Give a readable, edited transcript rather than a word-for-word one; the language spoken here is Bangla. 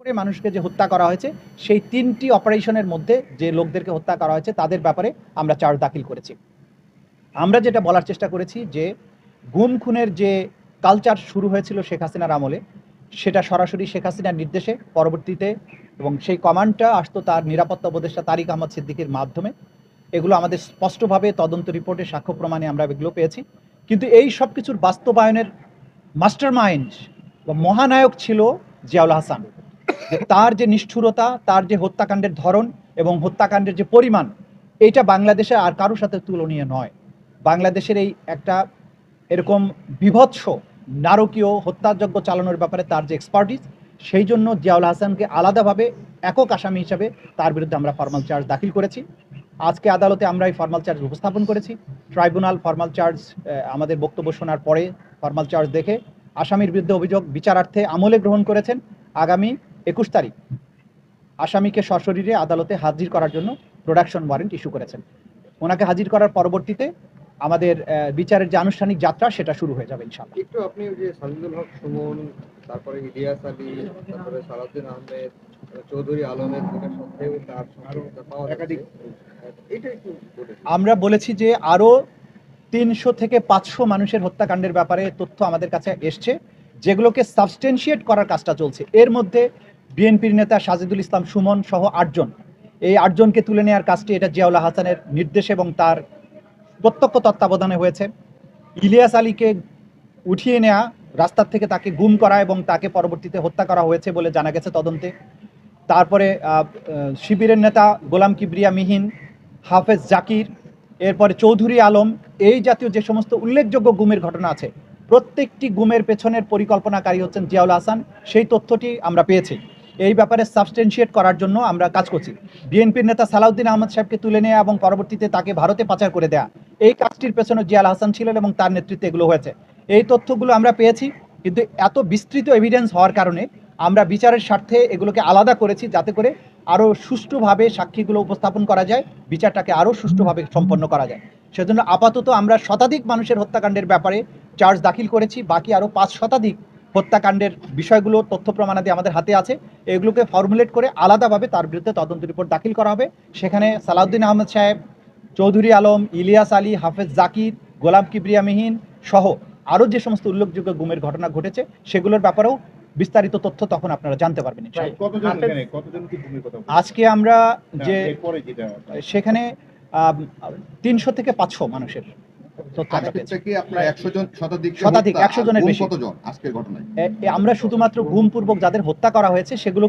করে মানুষকে যে হত্যা করা হয়েছে সেই ৩টি অপারেশনের মধ্যে যে লোকদেরকে হত্যা করা হয়েছে তাদের ব্যাপারে আমরা চার্জ দাখিল করেছি। আমরা যেটা বলার চেষ্টা করেছি যে গুম খুনের যে কালচার শুরু হয়েছিল শেখ হাসিনার আমলে, সেটা সরাসরি শেখ হাসিনার নির্দেশে পরবর্তীতে এবং সেই কমান্ডটা আসতো তার নিরাপত্তা উপদেষ্টা তারিক আহমদ সিদ্দিকীর মাধ্যমে। এগুলো আমাদের স্পষ্টভাবে তদন্ত রিপোর্টে সাক্ষ্য প্রমাণে আমরা এগুলো পেয়েছি। কিন্তু এই সব কিছুর বাস্তবায়নের মাস্টার মাইন্ড বা মহানায়ক ছিল জিয়াউল হাসান। তার যে নিষ্ঠুরতা, তার যে হত্যাকাণ্ডের ধরন এবং হত্যাকাণ্ডের যে পরিমাণ, এইটা বাংলাদেশে আর কারোর সাথে তুলনীয় নয়। বাংলাদেশের এই একটা এরকম বীভৎস নারকীয় হত্যাযজ্ঞ চালানোর ব্যাপারে তার যে এক্সপার্টিস, সেই জন্য জিয়াউল হাসানকে আলাদাভাবে একক আসামি হিসাবে তার বিরুদ্ধে আমরা ফর্মাল চার্জ দাখিল করেছি। আজকে আদালতে আমরা এই ফর্মাল চার্জ উপস্থাপন করেছি। ট্রাইব্যুনাল ফর্মাল চার্জ আমাদের বক্তব্য শোনার পরে ফর্মাল চার্জ দেখে আসামির বিরুদ্ধে অভিযোগ বিচারার্থে আমলে গ্রহণ করেছেন। আগামী ২১ তারিখ আসামিকে সশরীরে আদালতে হাজির করার জন্য প্রোডাকশন ওয়ারেন্ট ইস্যু করেছেন। ওনাকে হাজির করার পরবর্তীতে আমাদের বিচারের যে আনুষ্ঠানিক যাত্রা সেটা শুরু হয়ে যাবে ইনশাআল্লাহ। একটু আপনি ওই যে সাজিদুল হক সুমন, তারপরে ইলিয়াস আলী, তারপরে সালাউদ্দিন আহমেদ, চৌধুরী আলমের সত্ত্বেও তার সংখ্যা পাওয়া যাচ্ছে, এটা একটু বলে। আমরা বলেছি যে আরও ৩০০ থেকে ৫০০ মানুষের হত্যাকাণ্ডের ব্যাপারে তথ্য আমাদের কাছে এসছে, যেগুলোকে সাবস্টেনশিয়েট করার কাজটা চলছে। এর মধ্যে বিএনপির নেতা সাজিদুল ইসলাম সুমন সহ ৮ জন, এই ৮ জনকে তুলে নেওয়ার কাজটি এটা জিয়াউল হাসানের নির্দেশে এবং তার প্রত্যক্ষ তত্ত্বাবধানে হয়েছে। ইলিয়াস আলীকে উঠিয়ে নেওয়া, রাস্তার থেকে তাকে গুম করা এবং তাকে পরবর্তীতে হত্যা করা হয়েছে বলে জানা গেছে তদন্তে। তারপরে শিবিরের নেতা গোলাম কিবরিয়া মিহিন, হাফেজ জাকির, এরপরে চৌধুরী আলম, এই জাতীয় যে সমস্ত উল্লেখযোগ্য গুমের ঘটনা আছে, প্রত্যেকটি গুমের পেছনের পরিকল্পনাকারী হচ্ছেন জিয়াউল হাসান। সেই তথ্যটি আমরা পেয়েছি। এই ব্যাপারে সাবস্টেনশিয়েট করার জন্য আমরা কাজ করছি। বিএনপির নেতা সালাউদ্দিন আহমদ সাহেবকে তুলে নেওয়া এবং পরবর্তীতে তাকে ভারতে পাচার করে দেয়া, এই কাজটির পেছনে জিয়াউল হাসান ছিলেন এবং তার নেতৃত্বে এগুলো হয়েছে। এই তথ্যগুলো আমরা পেয়েছি, কিন্তু এত বিস্তৃত এভিডেন্স হওয়ার কারণে আমরা বিচারের স্বার্থে এগুলোকে আলাদা করেছি, যাতে করে আরও সুষ্ঠুভাবে সাক্ষীগুলো উপস্থাপন করা যায়, বিচারটাকে আরও সুষ্ঠুভাবে সম্পন্ন করা যায়। সেজন্য আপাতত আমরা শতাধিক মানুষের হত্যাকাণ্ডের ব্যাপারে চার্জ দাখিল করেছি। বাকি আরও ৫ শতাধিক হত্যাকাণ্ডের বিষয়গুলো তথ্য প্রমাণাদি আমাদের হাতে আছে। এগুলোকে ফর্মুলেট করে আলাদাভাবে তার বিরুদ্ধে তদন্ত রিপোর্ট দাখিল করা হবে। সেখানে সালাউদ্দিন আহমেদ সাহেব, চৌধুরী আলম, ইলিয়াস আলী, হাফেজ জাকির, গোলাম কিবরিয়া মিহিন সহ আরও যে সমস্ত উল্লেখযোগ্য গুমের ঘটনা ঘটেছে সেগুলোর ব্যাপারেও বিস্তারিত তথ্য তখন আপনারা জানতে পারবেন। আজকে আমরা যে সেখানে ৩০০ থেকে ৫০০ মানুষের তথ্য আমরা পেয়েছি। শতাধিক ১০০ জনের বেশি। আমরা শুধুমাত্র গুমপূর্বক যাদের হত্যা করা হয়েছে সেগুলো